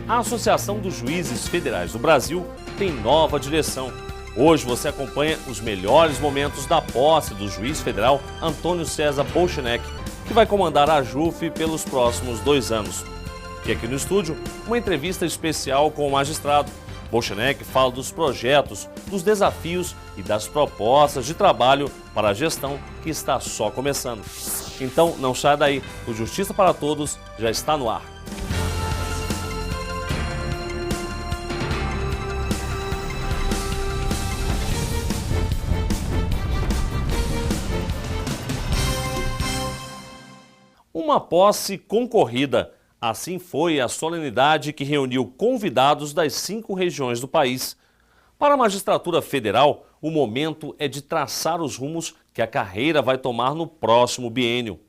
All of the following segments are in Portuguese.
A Associação dos Juízes Federais do Brasil tem nova direção. Hoje você acompanha os melhores momentos da posse do juiz federal Antônio César Bolcheneck, que vai comandar a JUF pelos próximos 2 anos. E aqui no estúdio, uma entrevista especial com o magistrado. Bolcheneck fala dos projetos, dos desafios e das propostas de trabalho para a gestão que está só começando. Então não saia daí, o Justiça para Todos já está no ar. Uma posse concorrida. Assim foi a solenidade que reuniu convidados das 5 regiões do país. Para a magistratura federal, o momento é de traçar os rumos que a carreira vai tomar no próximo biênio.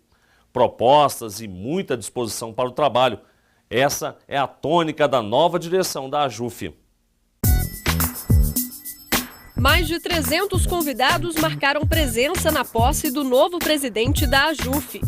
Propostas e muita disposição para o trabalho. Essa é a tônica da nova direção da AJUF. Mais de 300 convidados marcaram presença na posse do novo presidente da AJUF.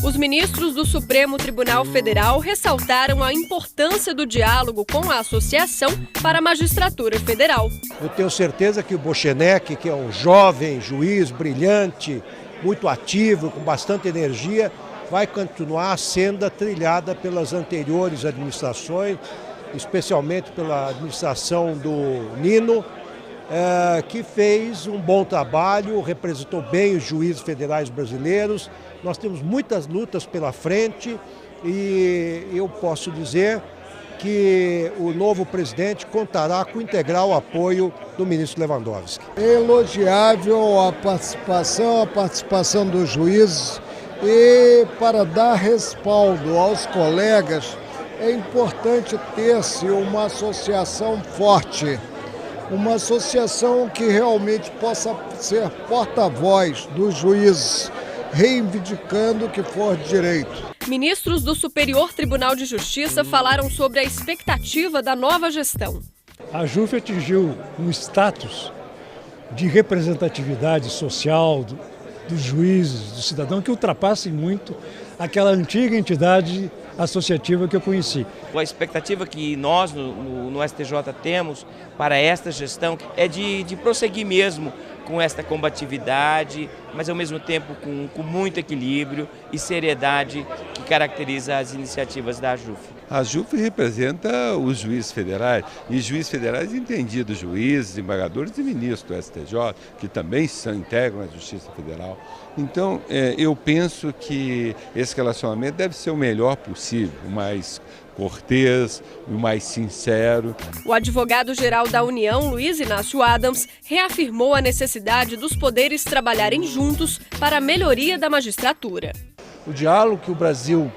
Os ministros do Supremo Tribunal Federal ressaltaram a importância do diálogo com a associação para a magistratura federal. Eu tenho certeza que o Bolcheneck, que é um jovem juiz brilhante, muito ativo, com bastante energia, vai continuar a senda trilhada pelas anteriores administrações, especialmente pela administração do Nino, que fez um bom trabalho, representou bem os juízes federais brasileiros. Nós temos muitas lutas pela frente e eu posso dizer que o novo presidente contará com o integral apoio do ministro Lewandowski. É elogiável a participação dos juízes, e para dar respaldo aos colegas é importante ter-se uma associação forte, uma associação que realmente possa ser porta-voz dos juízes, reivindicando o que for de direito. Ministros do Superior Tribunal de Justiça falaram sobre a expectativa da nova gestão. A JUF atingiu um status de representatividade social dos juízes, do cidadão, que ultrapassa muito aquela antiga entidade associativa que eu conheci. A expectativa que nós no STJ temos para esta gestão é de prosseguir mesmo com esta combatividade, mas ao mesmo tempo com muito equilíbrio e seriedade que caracteriza as iniciativas da AJUF. A JUF representa os juízes federais, e juízes federais entendidos, juízes, embargadores e ministros do STJ, que também integram a Justiça Federal. Então, eu penso que esse relacionamento deve ser o melhor possível, o mais cortês, o mais sincero. O advogado-geral da União, Luiz Inácio Adams, reafirmou a necessidade dos poderes trabalharem juntos para a melhoria da magistratura. O diálogo que o Brasil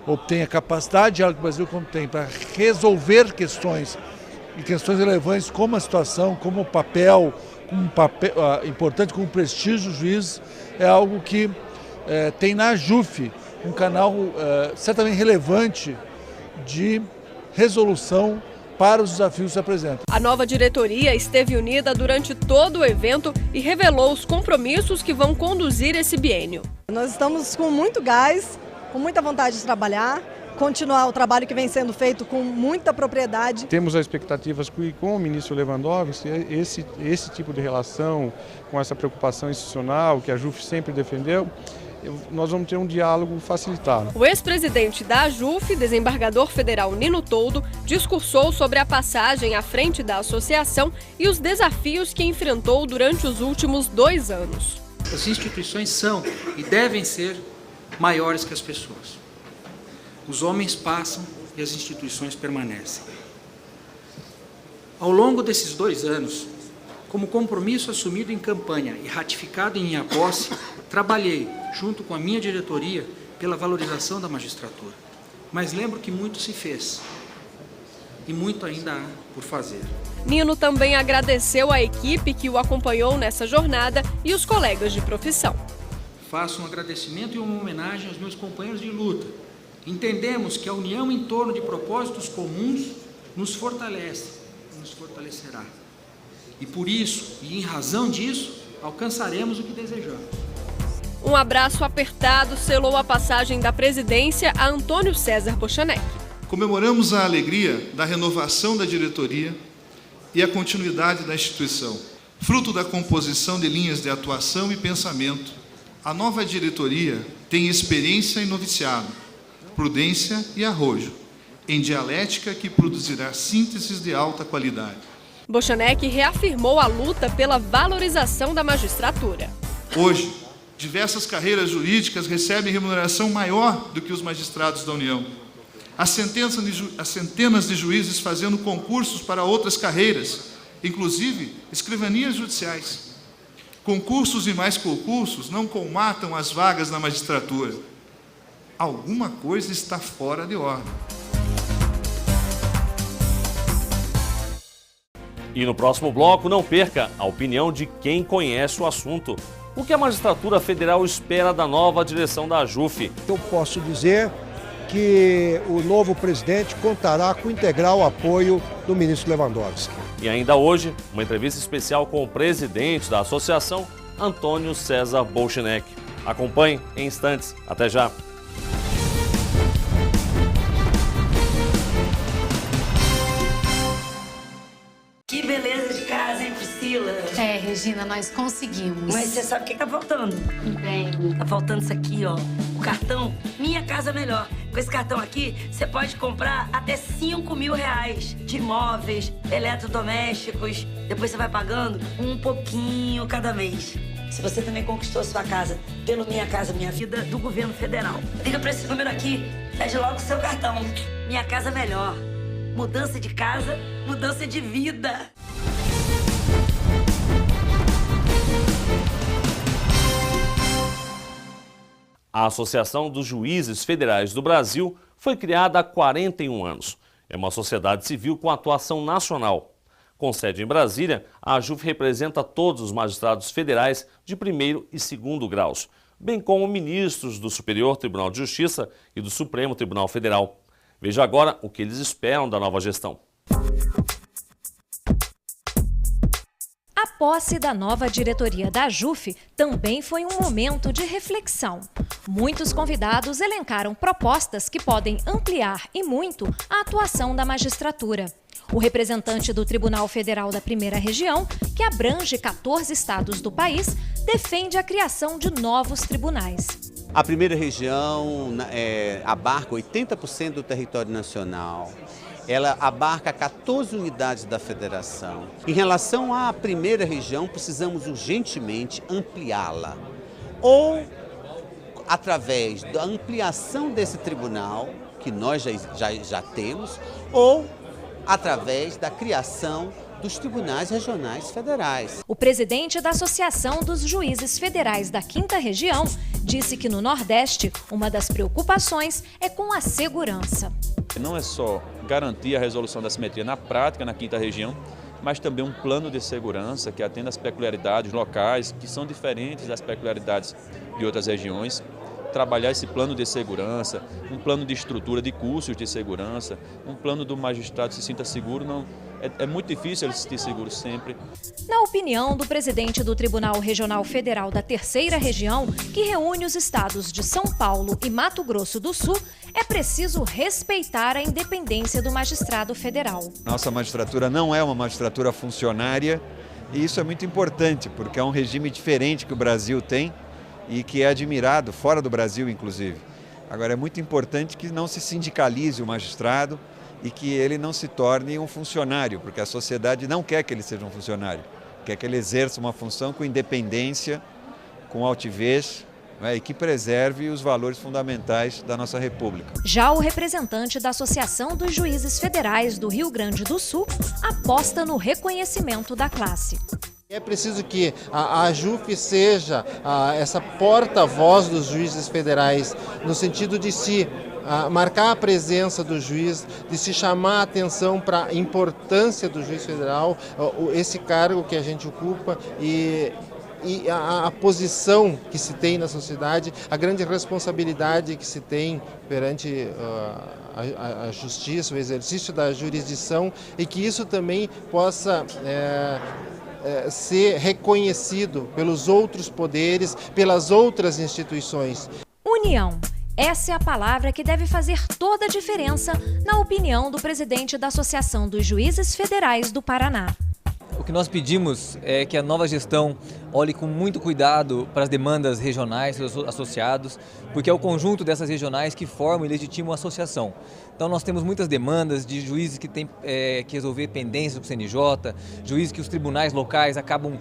obtém, a capacidade de diálogo que o Brasil obtém para resolver questões, e questões relevantes como a situação, como o papel, importante como o prestígio dos juízes, é algo que tem na AJUF um canal certamente relevante de resolução para os desafios que se apresentam. A nova diretoria esteve unida durante todo o evento e revelou os compromissos que vão conduzir esse biênio. Nós estamos com muito gás, com muita vontade de trabalhar, continuar o trabalho que vem sendo feito com muita propriedade. Temos as expectativas que com o ministro Lewandowski, esse tipo de relação, com essa preocupação institucional que a JUF sempre defendeu, nós vamos ter um diálogo facilitado. O ex-presidente da AJUF, desembargador federal Nino Toldo, discursou sobre a passagem à frente da associação e os desafios que enfrentou durante os últimos 2 anos. As instituições são e devem ser maiores que as pessoas. Os homens passam e as instituições permanecem. Ao longo desses 2 anos, como compromisso assumido em campanha e ratificado em minha posse, trabalhei, junto com a minha diretoria, pela valorização da magistratura. Mas lembro que muito se fez e muito ainda há por fazer. Nino também agradeceu a equipe que o acompanhou nessa jornada e os colegas de profissão. Faço um agradecimento e uma homenagem aos meus companheiros de luta. Entendemos que a união em torno de propósitos comuns nos fortalece e nos fortalecerá. E por isso, e em razão disso, alcançaremos o que desejamos. Um abraço apertado selou a passagem da presidência a Antônio César Bochenek. Comemoramos a alegria da renovação da diretoria e a continuidade da instituição. Fruto da composição de linhas de atuação e pensamento, a nova diretoria tem experiência em noviciado, prudência e arrojo, em dialética que produzirá sínteses de alta qualidade. Bochenek reafirmou a luta pela valorização da magistratura. Hoje, diversas carreiras jurídicas recebem remuneração maior do que os magistrados da União. Há centenas de juízes fazendo concursos para outras carreiras, inclusive escrivanias judiciais. Concursos e mais concursos não colmatam as vagas na magistratura. Alguma coisa está fora de ordem. E no próximo bloco, não perca a opinião de quem conhece o assunto. O que a magistratura federal espera da nova direção da AJUF? Eu posso dizer que o novo presidente contará com o integral apoio do ministro Lewandowski. E ainda hoje, uma entrevista especial com o presidente da associação, Antônio César Bochenek. Acompanhe em instantes. Até já! Que beleza de casa, hein, Priscila? É, Regina, nós conseguimos. Mas você sabe o que tá faltando? Bem. Tá faltando isso aqui, ó. O cartão Minha Casa Melhor. Com esse cartão aqui, você pode comprar até R$5.000 de imóveis, eletrodomésticos. Depois você vai pagando um pouquinho cada mês. Se você também conquistou a sua casa pelo Minha Casa Minha Vida do governo federal, liga pra esse número aqui, pede logo o seu cartão. Minha Casa Melhor. Mudança de casa, mudança de vida. A Associação dos Juízes Federais do Brasil foi criada há 41 anos. É uma sociedade civil com atuação nacional. Com sede em Brasília, a AJUF representa todos os magistrados federais de primeiro e segundo graus, bem como ministros do Superior Tribunal de Justiça e do Supremo Tribunal Federal. Veja agora o que eles esperam da nova gestão. A posse da nova diretoria da AJUF também foi um momento de reflexão. Muitos convidados elencaram propostas que podem ampliar e muito a atuação da magistratura. O representante do Tribunal Federal da Primeira Região, que abrange 14 estados do país, defende a criação de novos tribunais. A Primeira Região abarca 80% do território nacional. Ela abarca 14 unidades da federação. Em relação à Primeira Região, precisamos urgentemente ampliá-la. Ou através da ampliação desse tribunal, que nós já temos, ou através da criação dos tribunais regionais federais. O presidente da Associação dos Juízes Federais da 5ª Região disse que no Nordeste, uma das preocupações é com a segurança. Não é só garantir a resolução da simetria na prática na 5ª Região, mas também um plano de segurança que atenda às peculiaridades locais, que são diferentes das peculiaridades de outras regiões. Trabalhar esse plano de segurança, um plano de estrutura de cursos de segurança, um plano do magistrado se sinta seguro, não, é muito difícil ele se sentir seguro sempre. Na opinião do presidente do Tribunal Regional Federal da 3ª Região, que reúne os estados de São Paulo e Mato Grosso do Sul, é preciso respeitar a independência do magistrado federal. Nossa magistratura não é uma magistratura funcionária e isso é muito importante, porque é um regime diferente que o Brasil tem e que é admirado fora do Brasil, inclusive. Agora, é muito importante que não se sindicalize o magistrado e que ele não se torne um funcionário, porque a sociedade não quer que ele seja um funcionário, quer que ele exerça uma função com independência, com altivez, e que preserve os valores fundamentais da nossa República. Já o representante da Associação dos Juízes Federais do Rio Grande do Sul aposta no reconhecimento da classe. É preciso que a AJUF seja essa porta-voz dos juízes federais, no sentido de se marcar a presença do juiz, de se chamar a atenção para a importância do juiz federal, esse cargo que a gente ocupa e a posição que se tem na sociedade, a grande responsabilidade que se tem perante a justiça, o exercício da jurisdição, e que isso também possa ser reconhecido pelos outros poderes, pelas outras instituições. União. Essa é a palavra que deve fazer toda a diferença, na opinião do presidente da Associação dos Juízes Federais do Paraná. O que nós pedimos é que a nova gestão olhe com muito cuidado para as demandas regionais dos associados, porque é o conjunto dessas regionais que formam e legitimam a associação. Então nós temos muitas demandas de juízes que têm que resolver pendências do CNJ, juízes que os tribunais locais acabam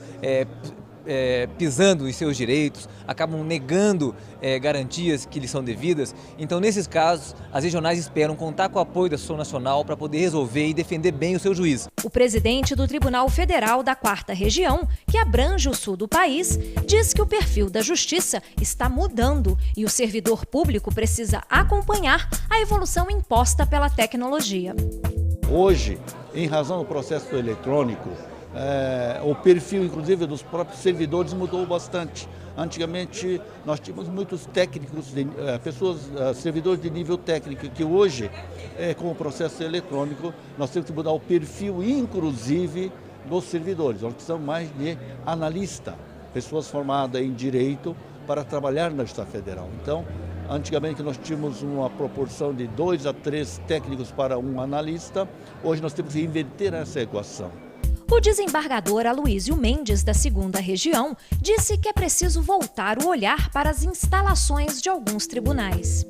pisando em seus direitos, acabam negando garantias que lhes são devidas. Então, nesses casos, as regionais esperam contar com o apoio da Associação Nacional para poder resolver e defender bem o seu juiz. O presidente do Tribunal Federal da 4ª Região, que abrange o sul do país, diz que o perfil da justiça está mudando e o servidor público precisa acompanhar a evolução imposta pela tecnologia. Hoje, em razão do processo eletrônico, o perfil, inclusive, dos próprios servidores mudou bastante. Antigamente, nós tínhamos muitos técnicos, servidores de nível técnico, que hoje, com o processo eletrônico, nós temos que mudar o perfil, inclusive, dos servidores. Nós precisamos mais de analista, pessoas formadas em direito para trabalhar na Justiça Federal. Então, antigamente nós tínhamos uma proporção de 2 a 3 técnicos para um analista, hoje nós temos que inverter essa equação. O desembargador Aloísio Mendes, da 2ª Região, disse que é preciso voltar o olhar para as instalações de alguns tribunais.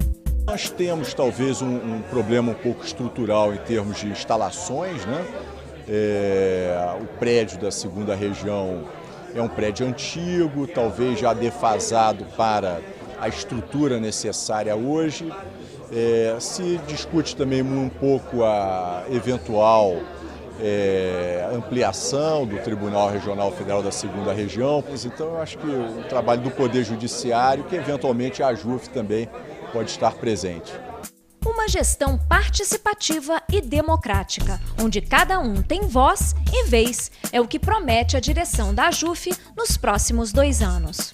Nós temos talvez um problema um pouco estrutural em termos de instalações, né? O prédio da 2ª Região é um prédio antigo, talvez já defasado para a estrutura necessária hoje. Se discute também um pouco a eventual ampliação do Tribunal Regional Federal da 2ª Região. Então, eu acho que o trabalho do Poder Judiciário, que eventualmente a JUF também pode estar presente. Uma gestão participativa e democrática, onde cada um tem voz e vez, é o que promete a direção da JUF nos próximos 2 anos.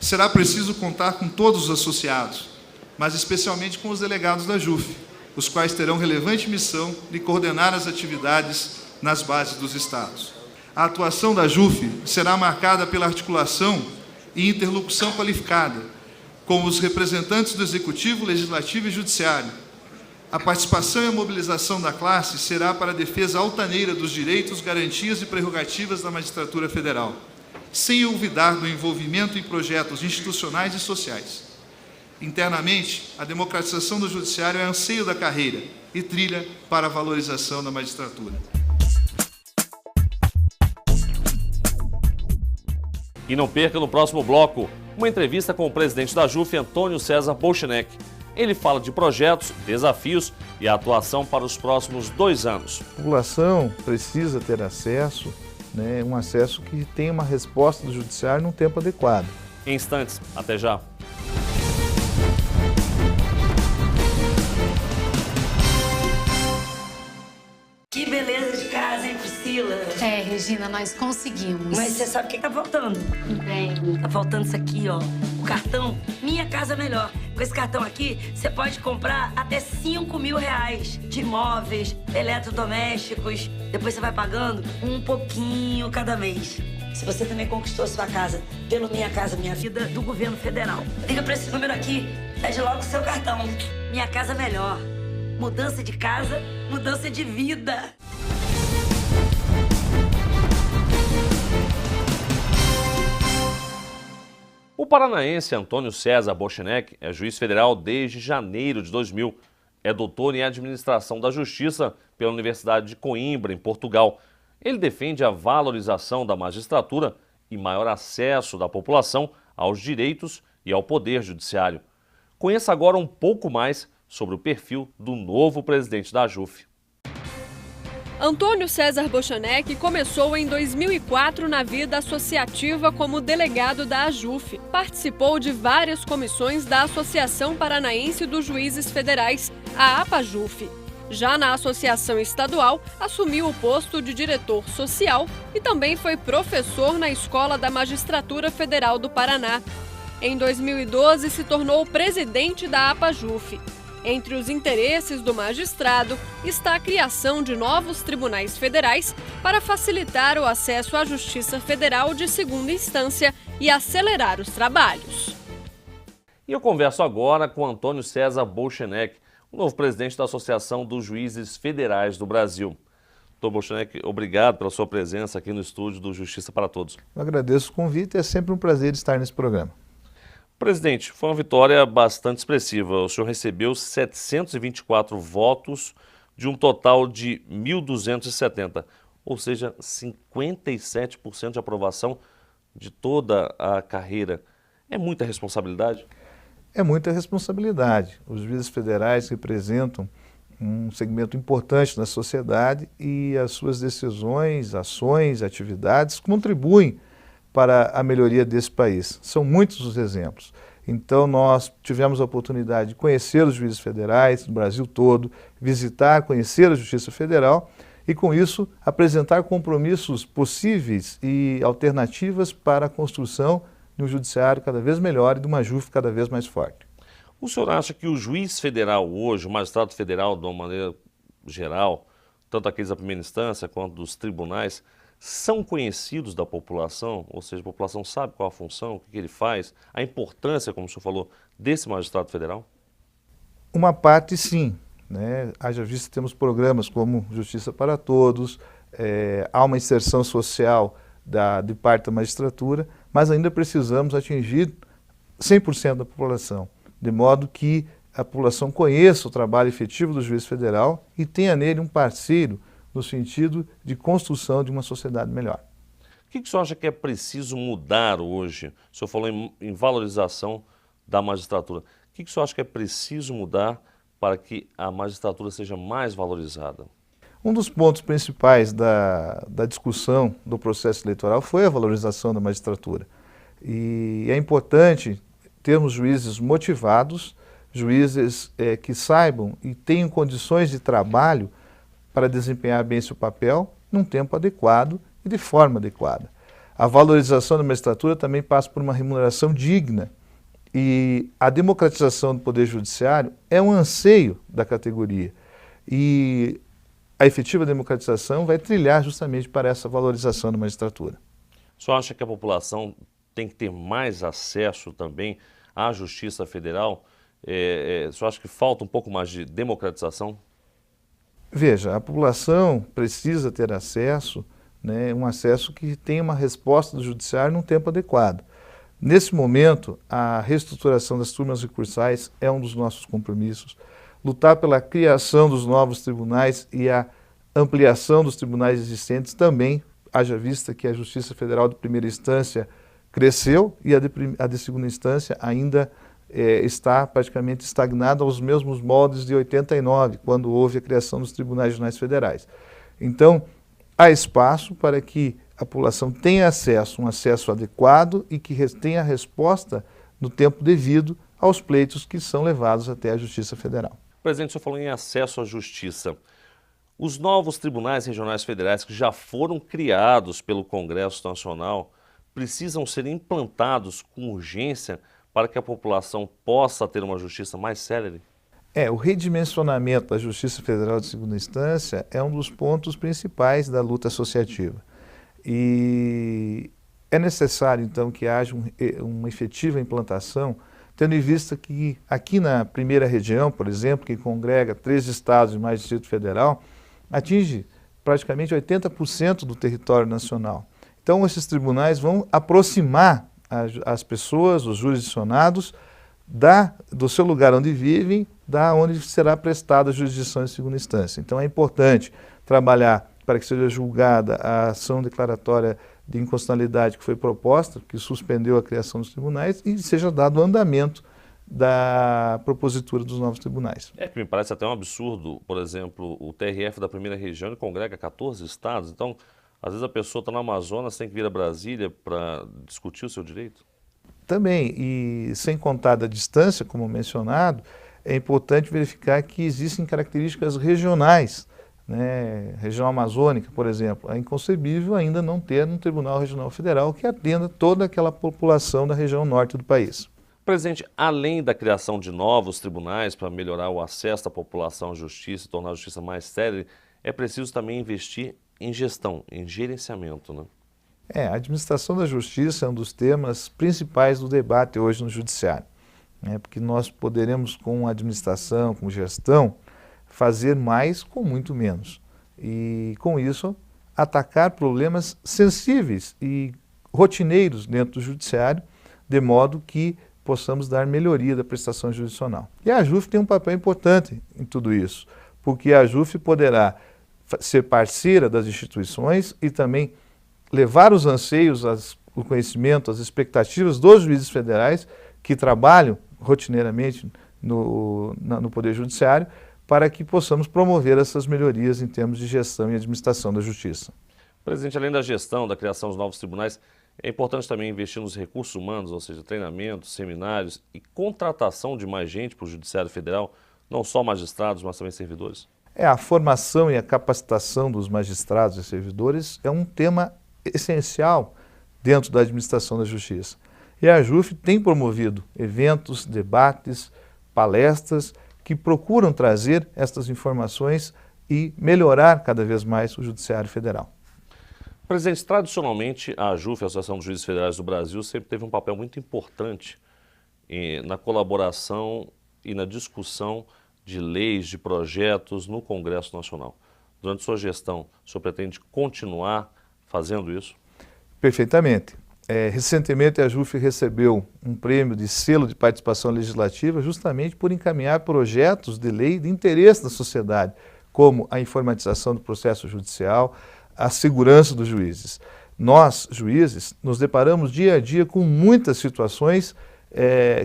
Será preciso contar com todos os associados, mas especialmente com os delegados da JUF, os quais terão relevante missão de coordenar as atividades nas bases dos estados. A atuação da JUF será marcada pela articulação e interlocução qualificada com os representantes do Executivo, Legislativo e Judiciário. A participação e a mobilização da classe será para a defesa altaneira dos direitos, garantias e prerrogativas da magistratura federal, sem olvidar do envolvimento em projetos institucionais e sociais. Internamente, a democratização do judiciário é anseio da carreira e trilha para a valorização da magistratura. E não perca no próximo bloco uma entrevista com o presidente da JUF, Antônio César Bolcheneck. Ele fala de projetos, desafios e a atuação para os próximos 2 anos. A população precisa ter acesso, um acesso que tenha uma resposta do judiciário num tempo adequado. Em instantes, até já. Que beleza de casa, hein, Priscila? Regina, nós conseguimos. Mas você sabe o que tá faltando? Tá faltando isso aqui, ó. O cartão Minha Casa Melhor. Com esse cartão aqui, você pode comprar até 5 mil reais de imóveis, eletrodomésticos. Depois você vai pagando um pouquinho cada mês. Se você também conquistou sua casa pelo Minha Casa Minha Vida do governo federal, liga pra esse número aqui, pede logo o seu cartão. Minha Casa Melhor. Mudança de casa, mudança de vida. O paranaense Antônio César Bolcheneck é juiz federal desde janeiro de 2000. É doutor em administração da justiça pela Universidade de Coimbra, em Portugal. Ele defende a valorização da magistratura e maior acesso da população aos direitos e ao poder judiciário. Conheça agora um pouco mais sobre o perfil do novo presidente da JUF. Antônio César Bolcheneck começou em 2004 na vida associativa como delegado da AJUF. Participou de várias comissões da Associação Paranaense dos Juízes Federais, a APAJUF. Já na Associação Estadual, assumiu o posto de diretor social e também foi professor na Escola da Magistratura Federal do Paraná. Em 2012, se tornou presidente da APAJUF. Entre os interesses do magistrado está a criação de novos tribunais federais para facilitar o acesso à Justiça Federal de segunda instância e acelerar os trabalhos. E eu converso agora com Antônio César Bolshenek, o novo presidente da Associação dos Juízes Federais do Brasil. Doutor Bolshenek, obrigado pela sua presença aqui no estúdio do Justiça para Todos. Eu agradeço o convite e é sempre um prazer estar nesse programa. Presidente, foi uma vitória bastante expressiva. O senhor recebeu 724 votos de um total de 1.270, ou seja, 57% de aprovação de toda a carreira. É muita responsabilidade? É muita responsabilidade. Os juízes federais representam um segmento importante da sociedade e as suas decisões, ações, atividades contribuem para a melhoria desse país. São muitos os exemplos. Então nós tivemos a oportunidade de conhecer os juízes federais do Brasil todo, visitar, conhecer a Justiça Federal e com isso apresentar compromissos possíveis e alternativas para a construção de um judiciário cada vez melhor e de uma JUF cada vez mais forte. O senhor acha que o juiz federal hoje, o magistrado federal de uma maneira geral, tanto aqueles da primeira instância quanto dos tribunais, são conhecidos da população? Ou seja, a população sabe qual a função, o que ele faz, a importância, como o senhor falou, desse magistrado federal? Uma parte sim, né? Haja vista que temos programas como Justiça para Todos, há uma inserção social de parte da magistratura, mas ainda precisamos atingir 100% da população, de modo que a população conheça o trabalho efetivo do juiz federal e tenha nele um parceiro no sentido de construção de uma sociedade melhor. O que o senhor acha que é preciso mudar hoje? O senhor falou em valorização da magistratura. O que o senhor acha que é preciso mudar para que a magistratura seja mais valorizada? Um dos pontos principais da discussão do processo eleitoral foi a valorização da magistratura. E é importante termos juízes motivados, juízes que saibam e tenham condições de trabalho para desempenhar bem seu papel num tempo adequado e de forma adequada. A valorização da magistratura também passa por uma remuneração digna e a democratização do Poder Judiciário é um anseio da categoria e a efetiva democratização vai trilhar justamente para essa valorização da magistratura. O senhor acha que a população tem que ter mais acesso também à Justiça Federal? O senhor acha que falta um pouco mais de democratização? Veja, a população precisa ter acesso, né, um acesso que tenha uma resposta do judiciário num tempo adequado. Nesse momento, a reestruturação das turmas recursais é um dos nossos compromissos. Lutar pela criação dos novos tribunais e a ampliação dos tribunais existentes também, haja vista que a Justiça Federal de primeira instância cresceu e a de segunda instância ainda está praticamente estagnada aos mesmos moldes de 89, quando houve a criação dos tribunais regionais federais. Então, há espaço para que a população tenha acesso, um acesso adequado e que tenha resposta no tempo devido aos pleitos que são levados até a Justiça Federal. Presidente, o senhor falou em acesso à justiça. Os novos tribunais regionais federais que já foram criados pelo Congresso Nacional precisam ser implantados com urgência para que a população possa ter uma justiça mais célere? O redimensionamento da Justiça Federal de segunda instância é um dos pontos principais da luta associativa. E é necessário, então, que haja uma efetiva implantação, tendo em vista que aqui na primeira região, por exemplo, que congrega 3 estados e mais Distrito Federal, atinge praticamente 80% do território nacional. Então, esses tribunais vão aproximar as pessoas, os jurisdicionados, do seu lugar onde vivem, da onde será prestada a jurisdição em segunda instância. Então, é importante trabalhar para que seja julgada a ação declaratória de inconstitucionalidade que foi proposta, que suspendeu a criação dos tribunais, e seja dado o andamento da propositura dos novos tribunais. Que me parece até um absurdo, por exemplo, o TRF da primeira região congrega 14 estados, então às vezes a pessoa está no Amazonas, tem que vir a Brasília para discutir o seu direito? Também, e sem contar da distância, como mencionado, é importante verificar que existem características regionais, né? Região amazônica, por exemplo. É inconcebível ainda não ter um Tribunal Regional Federal que atenda toda aquela população da região norte do país. Presidente, além da criação de novos tribunais para melhorar o acesso da população à justiça e tornar a justiça mais séria, é preciso também investir em gestão, em gerenciamento, né? A administração da justiça é um dos temas principais do debate hoje no judiciário, né? Porque nós poderemos, com administração, com gestão, fazer mais com muito menos. E, com isso, atacar problemas sensíveis e rotineiros dentro do judiciário, de modo que possamos dar melhoria da prestação jurisdicional. E a AJUF tem um papel importante em tudo isso, porque a AJUF poderá ser parceira das instituições e também levar os anseios, o conhecimento, as expectativas dos juízes federais que trabalham rotineiramente no Poder Judiciário, para que possamos promover essas melhorias em termos de gestão e administração da justiça. Presidente, além da gestão, da criação dos novos tribunais, é importante também investir nos recursos humanos, ou seja, treinamentos, seminários e contratação de mais gente para o Judiciário Federal, não só magistrados, mas também servidores? A formação e a capacitação dos magistrados e servidores é um tema essencial dentro da administração da justiça. E a AJUF tem promovido eventos, debates, palestras que procuram trazer estas informações e melhorar cada vez mais o Judiciário Federal. Presidente, tradicionalmente a AJUF, a Associação dos Juízes Federais do Brasil, sempre teve um papel muito importante na colaboração e na discussão de leis, de projetos no Congresso Nacional. Durante sua gestão, o senhor pretende continuar fazendo isso? Perfeitamente. Recentemente a AJUF recebeu um prêmio de selo de participação legislativa justamente por encaminhar projetos de lei de interesse da sociedade, como a informatização do processo judicial, a segurança dos juízes. Nós, juízes, nos deparamos dia a dia com muitas situações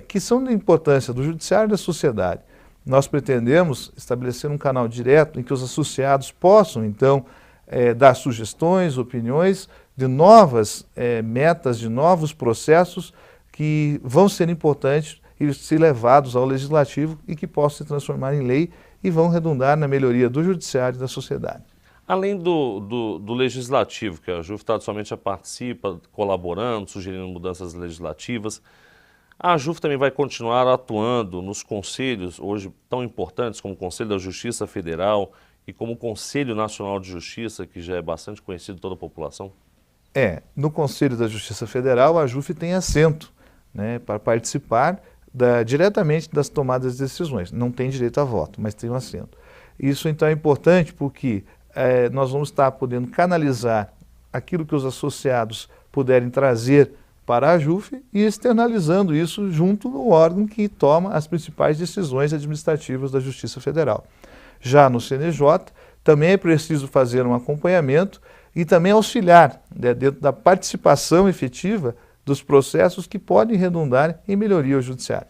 que são de importância do judiciário e da sociedade. Nós pretendemos estabelecer um canal direto em que os associados possam, então, dar sugestões, opiniões de novas metas, de novos processos que vão ser importantes e ser levados ao legislativo e que possam se transformar em lei e vão redundar na melhoria do judiciário e da sociedade. Além do legislativo, que a AJUF tradicionalmente já participa, colaborando, sugerindo mudanças legislativas, a AJUF também vai continuar atuando nos conselhos, hoje tão importantes como o Conselho da Justiça Federal e como o Conselho Nacional de Justiça, que já é bastante conhecido de toda a população? No Conselho da Justiça Federal, a AJUF tem assento, né, para participar diretamente das tomadas de decisões. Não tem direito a voto, mas tem um assento. Isso, então, é importante porque nós vamos estar podendo canalizar aquilo que os associados puderem trazer para a AJUF e externalizando isso junto ao órgão que toma as principais decisões administrativas da Justiça Federal. Já no CNJ, também é preciso fazer um acompanhamento e também auxiliar, né, dentro da participação efetiva dos processos que podem redundar em melhoria ao judiciário.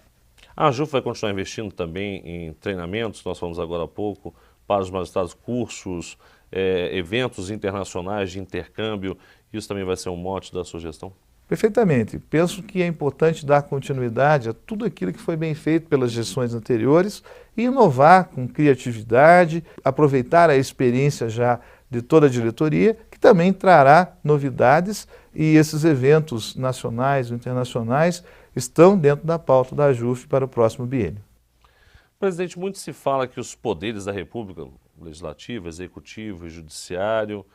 A AJUF vai continuar investindo também em treinamentos, nós falamos agora há pouco, para os magistrados, cursos, eventos internacionais de intercâmbio, isso também vai ser um mote da sua gestão? Perfeitamente. Penso que é importante dar continuidade a tudo aquilo que foi bem feito pelas gestões anteriores e inovar com criatividade, aproveitar a experiência já de toda a diretoria, que também trará novidades e esses eventos nacionais ou internacionais estão dentro da pauta da AJUF para o próximo biênio. Presidente, muito se fala que os poderes da República, legislativo, executivo e judiciário,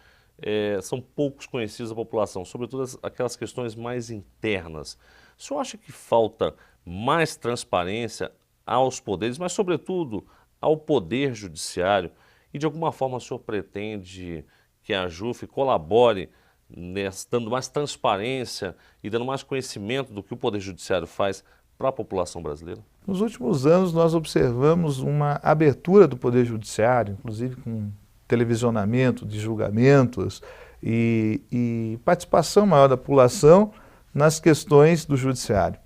são poucos conhecidos da população, sobretudo aquelas questões mais internas. O senhor acha que falta mais transparência aos poderes, mas sobretudo ao poder judiciário? E de alguma forma o senhor pretende que a AJUF colabore dando mais transparência e dando mais conhecimento do que o Poder Judiciário faz para a população brasileira? Nos últimos anos nós observamos uma abertura do Poder Judiciário, inclusive com televisionamento de julgamentos e participação maior da população nas questões do judiciário.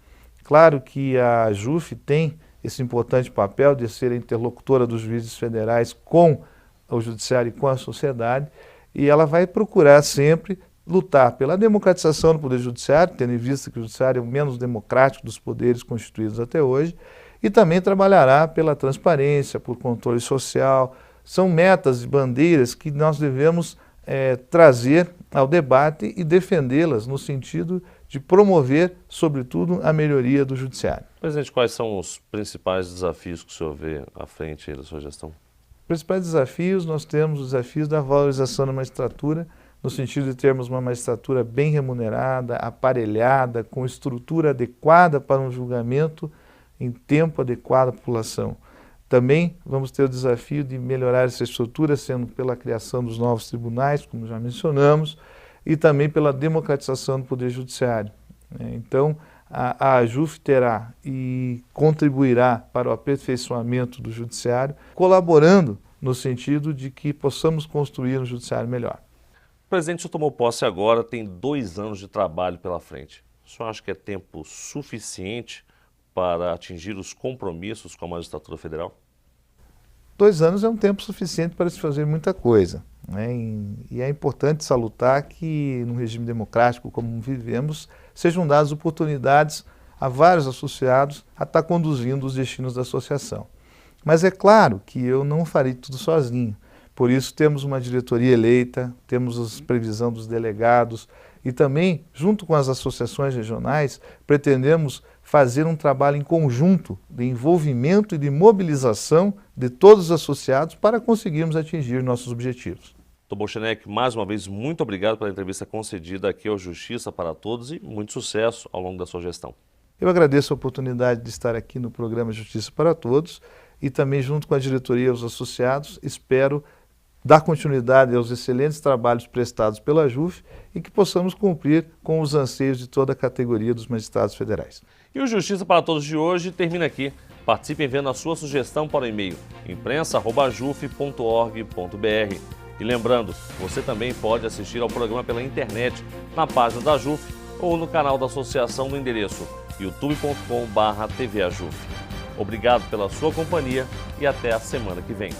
Claro que a AJUF tem esse importante papel de ser a interlocutora dos juízes federais com o judiciário e com a sociedade, e ela vai procurar sempre lutar pela democratização do Poder Judiciário, tendo em vista que o judiciário é o menos democrático dos poderes constituídos até hoje, e também trabalhará pela transparência, por controle social. São metas e bandeiras que nós devemos trazer ao debate e defendê-las no sentido de promover, sobretudo, a melhoria do judiciário. Presidente, quais são os principais desafios que o senhor vê à frente aí da sua gestão? Os principais desafios, nós temos os desafios da valorização da magistratura, no sentido de termos uma magistratura bem remunerada, aparelhada, com estrutura adequada para um julgamento em tempo adequado à população. Também vamos ter o desafio de melhorar essa estrutura, sendo pela criação dos novos tribunais, como já mencionamos, e também pela democratização do Poder Judiciário. Então, a AJUF terá e contribuirá para o aperfeiçoamento do Judiciário, colaborando no sentido de que possamos construir um Judiciário melhor. O presidente, o senhor tomou posse agora, tem 2 anos de trabalho pela frente. O senhor acha que é tempo suficiente para atingir os compromissos com a magistratura federal? 2 anos é um tempo suficiente para se fazer muita coisa, né? E é importante salutar que, num regime democrático como vivemos, sejam dadas oportunidades a vários associados a estar conduzindo os destinos da associação. Mas é claro que eu não farei tudo sozinho. Por isso temos uma diretoria eleita, temos a previsão dos delegados e também, junto com as associações regionais, pretendemos fazer um trabalho em conjunto de envolvimento e de mobilização de todos os associados para conseguirmos atingir nossos objetivos. Dr. Bochenek, mais uma vez, muito obrigado pela entrevista concedida aqui ao Justiça para Todos e muito sucesso ao longo da sua gestão. Eu agradeço a oportunidade de estar aqui no programa Justiça para Todos e também, junto com a diretoria e os associados, espero dar continuidade aos excelentes trabalhos prestados pela AJUF e que possamos cumprir com os anseios de toda a categoria dos magistrados federais. E o Justiça para Todos de hoje termina aqui. Participe enviando a sua sugestão para o e-mail imprensa@juf.org.br. E lembrando, você também pode assistir ao programa pela internet, na página da AJUF ou no canal da associação no endereço youtube.com/tvajuf. Obrigado pela sua companhia e até a semana que vem.